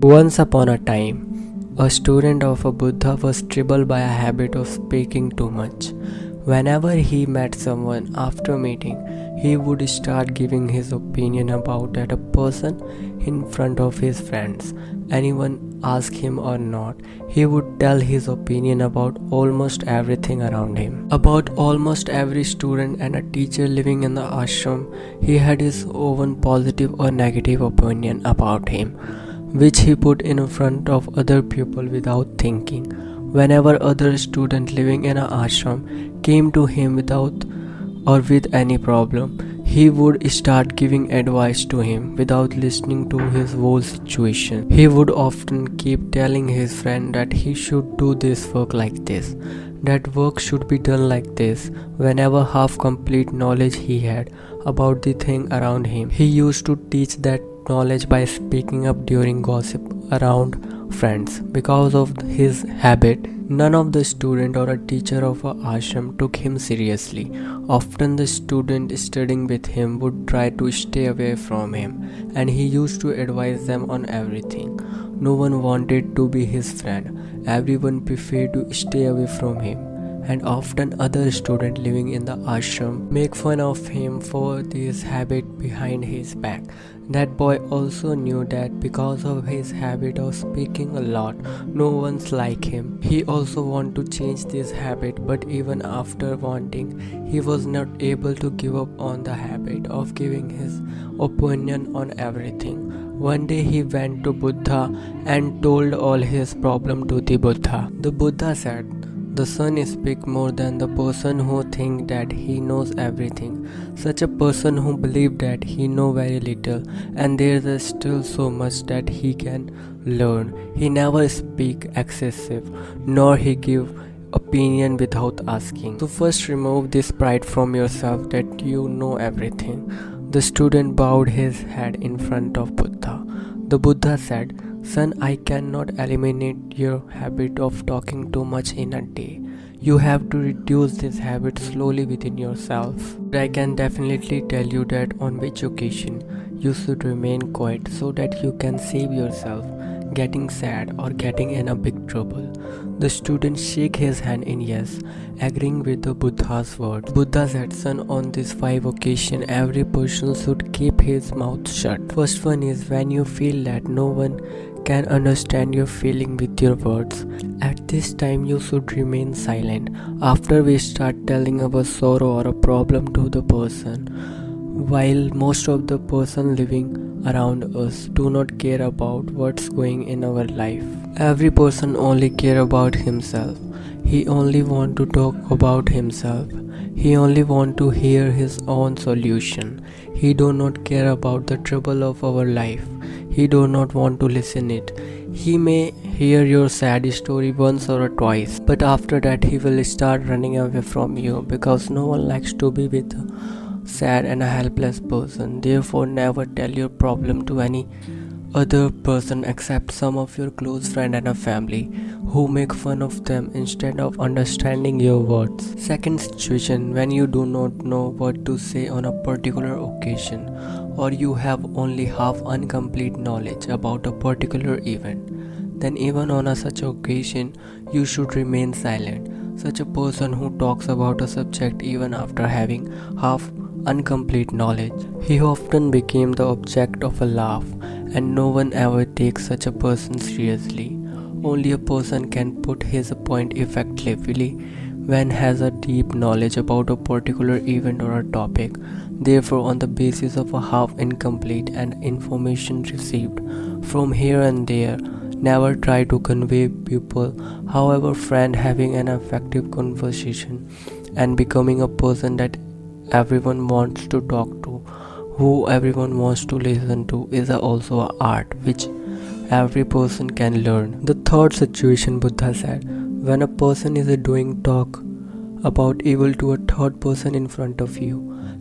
Once upon a time, a student of a Buddha was troubled by a habit of speaking too much. Whenever he met someone after meeting, he would start giving his opinion about that a person in front of his friends. Anyone ask him or not, he would tell his opinion about almost everything around him. About almost every student and a teacher living in the ashram, he had his own positive or negative opinion about him, which he put in front of other people without thinking. Whenever other student living in an ashram came to him without or with any problem, he would start giving advice to him without listening to his whole situation. He would often keep telling his friend that he should do this work like this, that work should be done like this. Whenever half complete knowledge he had about the thing around him, he used to teach that knowledge by speaking up during gossip around friends. Because of his habit, none of the student or a teacher of a ashram took him seriously. Often the student studying with him would try to stay away from him, and he used to advise them on everything. No one wanted to be his friend. Everyone preferred to stay away from him, and often other students living in the ashram make fun of him for this habit behind his back. That boy also knew that because of his habit of speaking a lot, no one's like him. He also wanted to change this habit, but even after wanting, he was not able to give up on the habit of giving his opinion on everything. One day he went to Buddha and told all his problem to the Buddha. The Buddha said, "The son speaks more than the person who thinks that he knows everything. Such a person who believes that he knows very little, and there is still so much that he can learn. He never speaks excessive, nor he give opinion without asking. So first remove this pride from yourself that you know everything." The student bowed his head in front of Buddha. The Buddha said, "Son, I cannot eliminate your habit of talking too much in a day. You have to reduce this habit slowly within yourself. I can definitely tell you that on which occasion you should remain quiet so that you can save yourself getting sad or getting in a big trouble." The student shake his hand in yes, agreeing with the Buddha's words. Buddha said, "Son, on these 5 occasions, every person should keep his mouth shut. First one is when you feel that no one can understand your feeling with your words. At this time, you should remain silent. After we start telling our sorrow or a problem to the person, while most of the person living around us do not care about what's going in our life. Every person only care about himself. He only want to talk about himself. He only want to hear his own solution. He do not care about the trouble of our life. He do not want to listen it. He may hear your sad story once or twice, but after that he will start running away from you because no one likes to be with a sad and a helpless person. Therefore, never tell your problem to any other person except some of your close friend and a family who make fun of them instead of understanding your words." Second situation, when you do not know what to say on a particular occasion, or you have only half incomplete knowledge about a particular event, then even on such occasion you should remain silent. Such a person who talks about a subject even after having half incomplete knowledge, he often became the object of a laugh, and no one ever takes such a person seriously. Only a person can put his point effectively when has a deep knowledge about a particular event or a topic. Therefore, on the basis of a half incomplete and information received from here and there, never try to convey people. However, friend having an effective conversation and becoming a person that everyone wants to talk to, who everyone wants to listen to, is also an art which every person can learn. The third situation, Buddha said, when a person is doing talk about evil to a third person in front of you,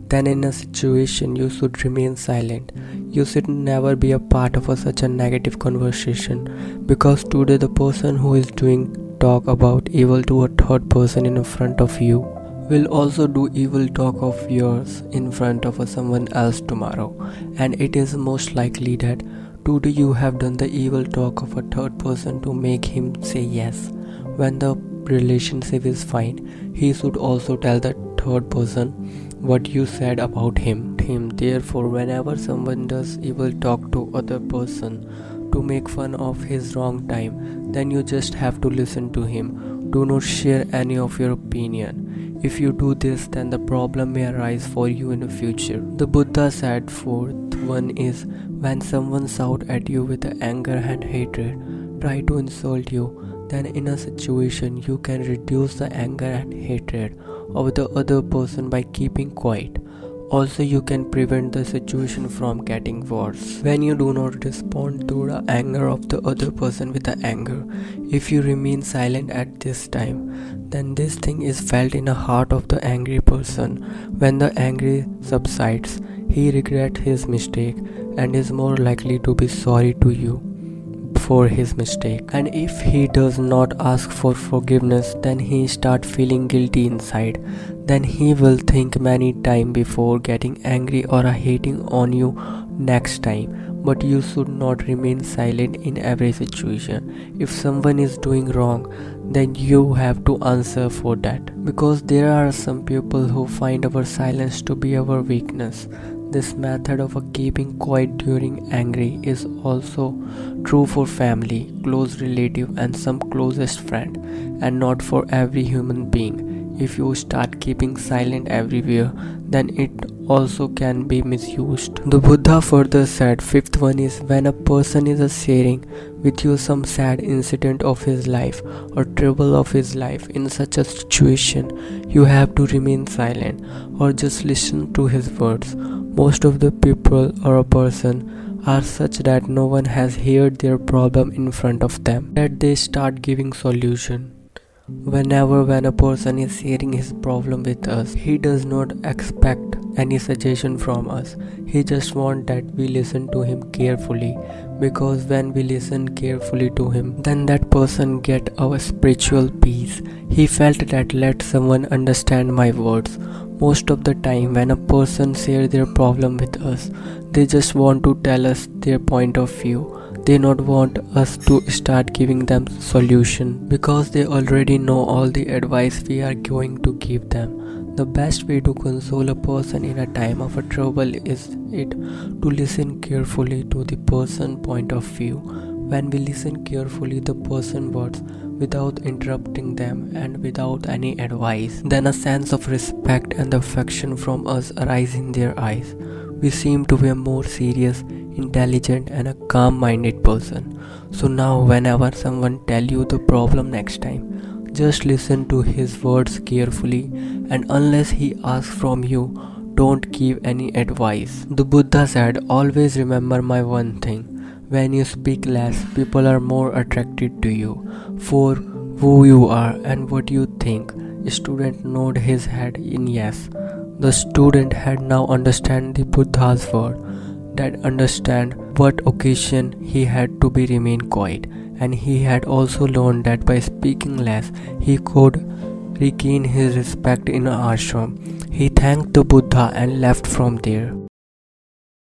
then in a situation you should remain silent. You should never be a part of such a negative conversation, because today the person who is doing talk about evil to a third person in front of you will also do evil talk of yours in front of someone else tomorrow, and it is most likely that Today you have done the evil talk of a third person to make him say yes. When the relationship is fine, he should also tell the third person what you said about him. Therefore, whenever someone does evil talk to other person to make fun of his wrong time, then you just have to listen to him. Do not share any of your opinion. If you do this, then the problem may arise for you in the future. The Buddha said fourth one is when someone shouts at you with anger and hatred, try to insult you, then in a situation you can reduce the anger and hatred of the other person by keeping quiet. Also, you can prevent the situation from getting worse. When you do not respond to the anger of the other person with the anger, if you remain silent at this time, then this thing is felt in the heart of the angry person. When the anger subsides, he regrets his mistake and is more likely to be sorry to you for his mistake. And if he does not ask for forgiveness, then he start feeling guilty inside. Then he will think many times before getting angry or hating on you next time. But you should not remain silent in every situation. If someone is doing wrong, then you have to answer for that, because there are some people who find our silence to be our weakness. This method of keeping quiet during angry is also true for family, close relative and some closest friend, and not for every human being. If you start keeping silent everywhere, then it also can be misused. The Buddha further said fifth one is when a person is sharing with you some sad incident of his life or trouble of his life. In such a situation, you have to remain silent or just listen to his words. Most of the people or a person are such that no one has heard their problem in front of them, that they start giving solution. When a person is sharing his problem with us, he does not expect any suggestion from us. He just wants that we listen to him carefully, because when we listen carefully to him, then that person get our spiritual peace. He felt that let someone understand my words. Most of the time when a person shares their problem with us, they just want to tell us their point of view. They not want us to start giving them solution, because they already know all the advice we are going to give them. The best way to console a person in a time of a trouble is to listen carefully to the person's point of view. When we listen carefully the person's words without interrupting them and without any advice, then a sense of respect and affection from us arise in their eyes. We seem to be a more serious, intelligent and a calm-minded person. So now whenever someone tell you the problem next time, just listen to his words carefully, and unless he asks from you, don't give any advice. The Buddha said, always remember my one thing. When you speak less, people are more attracted to you for who you are and what you think. Student nodded his head in yes. The student had now understand the Buddha's word, that understand what occasion he had to be remain quiet, and he had also learned that by speaking less he could regain his respect in ashram. He thanked the Buddha and left from there.